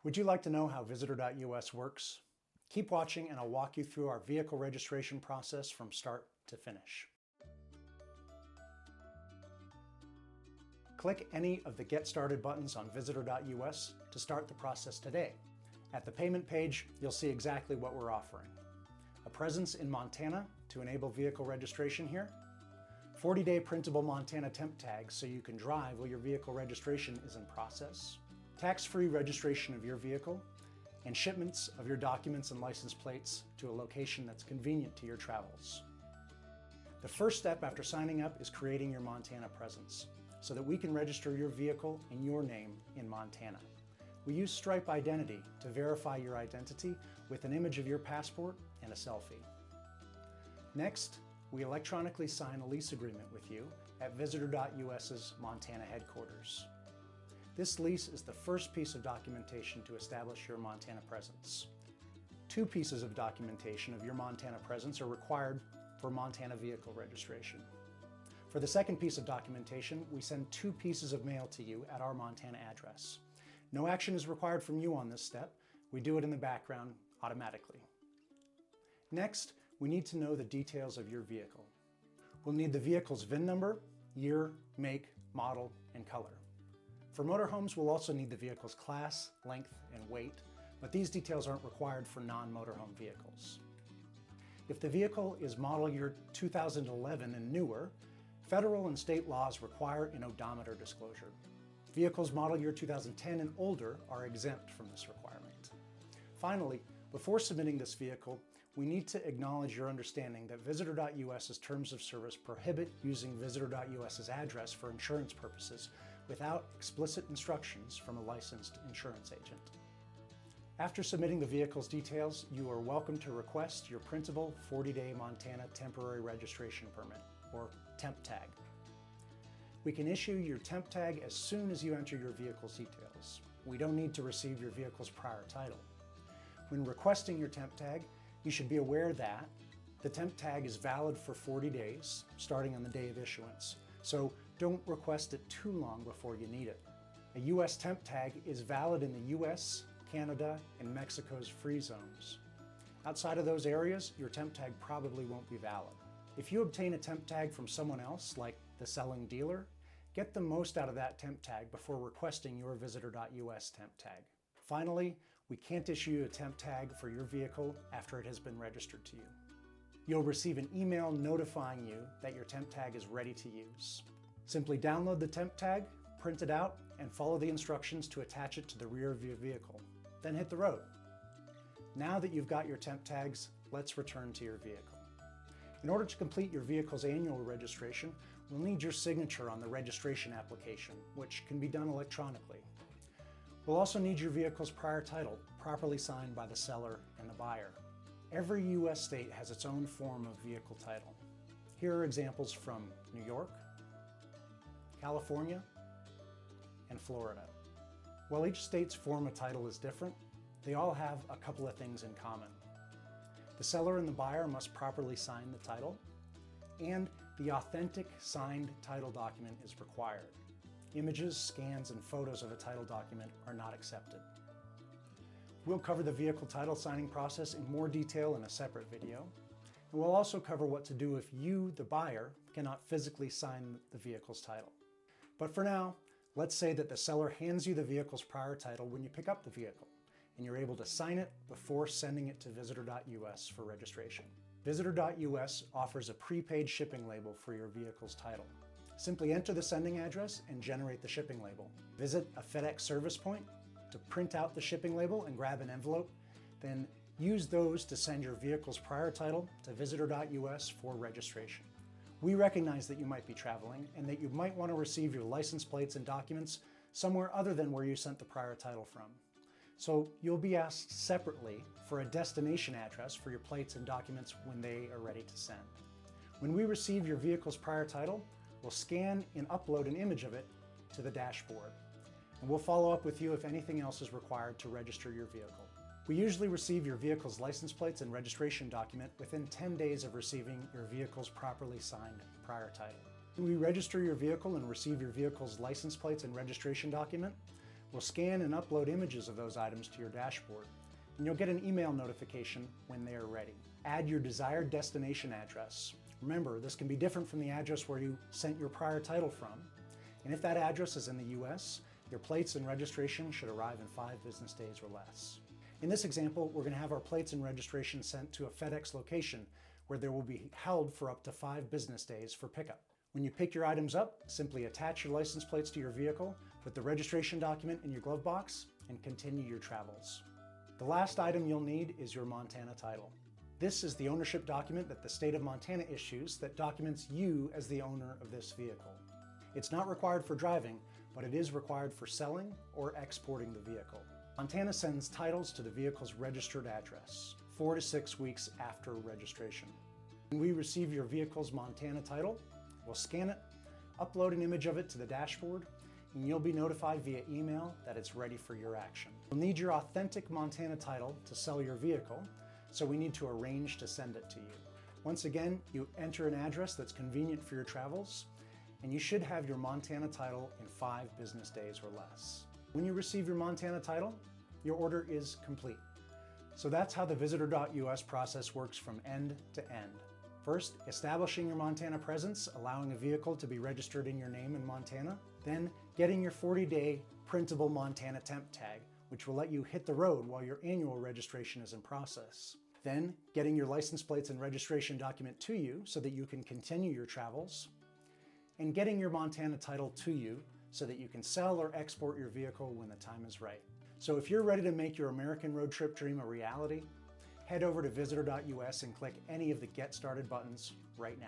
Would you like to know how Visitor.us works? Keep watching and I'll walk you through our vehicle registration process from start to finish. Click any of the Get Started buttons on Visitor.us to start the process today. At the payment page, you'll see exactly what we're offering. A presence in Montana to enable vehicle registration here, 40-day printable Montana temp tags so you can drive while your vehicle registration is in process, tax-free registration of your vehicle, and shipments of your documents and license plates to a location that's convenient to your travels. The first step after signing up is creating your Montana presence so that we can register your vehicle in your name in Montana. We use Stripe Identity to verify your identity with an image of your passport and a selfie. Next, we electronically sign a lease agreement with you at Visitor.us's Montana headquarters. This lease is the first piece of documentation to establish your Montana presence. 2 pieces of documentation of your Montana presence are required for Montana vehicle registration. For the second piece of documentation, we send 2 pieces of mail to you at our Montana address. No action is required from you on this step. We do it in the background automatically. Next, we need to know the details of your vehicle. We'll need the vehicle's VIN number, year, make, model, and color. For motorhomes, we'll also need the vehicle's class, length, and weight, but these details aren't required for non-motorhome vehicles. If the vehicle is model year 2011 and newer, federal and state laws require an odometer disclosure. Vehicles model year 2010 and older are exempt from this requirement. Finally, before submitting this vehicle, we need to acknowledge your understanding that Visitor.us's terms of service prohibit using Visitor.us's address for insurance purposes without explicit instructions from a licensed insurance agent. After submitting the vehicle's details, you are welcome to request your printable 40-day Montana temporary registration permit, or temp tag. We can issue your temp tag as soon as you enter your vehicle's details. We don't need to receive your vehicle's prior title. When requesting your temp tag, you should be aware that the temp tag is valid for 40 days, starting on the day of issuance. So don't request it too long before you need it. A U.S. temp tag is valid in the U.S., Canada, and Mexico's free zones. Outside of those areas, your temp tag probably won't be valid. If you obtain a temp tag from someone else, like the selling dealer, get the most out of that temp tag before requesting your Visitor.us temp tag. Finally, we can't issue you a temp tag for your vehicle after it has been registered to you. You'll receive an email notifying you that your temp tag is ready to use. Simply download the temp tag, print it out, and follow the instructions to attach it to the rear of your vehicle. Then hit the road. Now that you've got your temp tags, let's return to your vehicle. In order to complete your vehicle's annual registration, we'll need your signature on the registration application, which can be done electronically. We'll also need your vehicle's prior title, properly signed by the seller and the buyer. Every U.S. state has its own form of vehicle title. Here are examples from New York, California, and Florida. While each state's form of title is different, they all have a couple of things in common. The seller and the buyer must properly sign the title, and the authentic signed title document is required. Images, scans, and photos of a title document are not accepted. We'll cover the vehicle title signing process in more detail in a separate video, and we'll also cover what to do if you, the buyer, cannot physically sign the vehicle's title. But for now, let's say that the seller hands you the vehicle's prior title when you pick up the vehicle, and you're able to sign it before sending it to Visitor.us for registration. Visitor.us offers a prepaid shipping label for your vehicle's title. Simply enter the sending address and generate the shipping label. Visit a FedEx service point to print out the shipping label and grab an envelope, then use those to send your vehicle's prior title to Visitor.us for registration. We recognize that you might be traveling and that you might want to receive your license plates and documents somewhere other than where you sent the prior title from. So you'll be asked separately for a destination address for your plates and documents when they are ready to send. When we receive your vehicle's prior title, we'll scan and upload an image of it to the dashboard. And we'll follow up with you if anything else is required to register your vehicle. We usually receive your vehicle's license plates and registration document within 10 days of receiving your vehicle's properly signed prior title. When we register your vehicle and receive your vehicle's license plates and registration document, We'll scan and upload images of those items to your dashboard, and you'll get an email notification when they are ready. Add your desired destination address. Remember, this can be different from the address where you sent your prior title from, and if that address is in the US, your plates and registration should arrive in 5 business days or less. In this example, we're going to have our plates and registration sent to a FedEx location where they will be held for up to 5 business days for pickup. When you pick your items up, simply attach your license plates to your vehicle, put the registration document in your glove box, and continue your travels. The last item you'll need is your Montana title. This is the ownership document that the state of Montana issues that documents you as the owner of this vehicle. It's not required for driving, but it is required for selling or exporting the vehicle. Montana sends titles to the vehicle's registered address 4 to 6 weeks after registration. When we receive your vehicle's Montana title, we'll scan it, upload an image of it to the dashboard, and you'll be notified via email that it's ready for your action. You'll need your authentic Montana title to sell your vehicle, so we need to arrange to send it to you. Once again, you enter an address that's convenient for your travels, and you should have your Montana title in 5 business days or less. When you receive your Montana title, your order is complete. So that's how the Visitor.us process works from end to end. First, establishing your Montana presence, allowing a vehicle to be registered in your name in Montana. Then, getting your 40-day printable Montana temp tag, which will let you hit the road while your annual registration is in process. Then, getting your license plates and registration document to you so that you can continue your travels. And getting your Montana title to you so that you can sell or export your vehicle when the time is right. So if you're ready to make your American road trip dream a reality, head over to Visitor.us and click any of the Get Started buttons right now.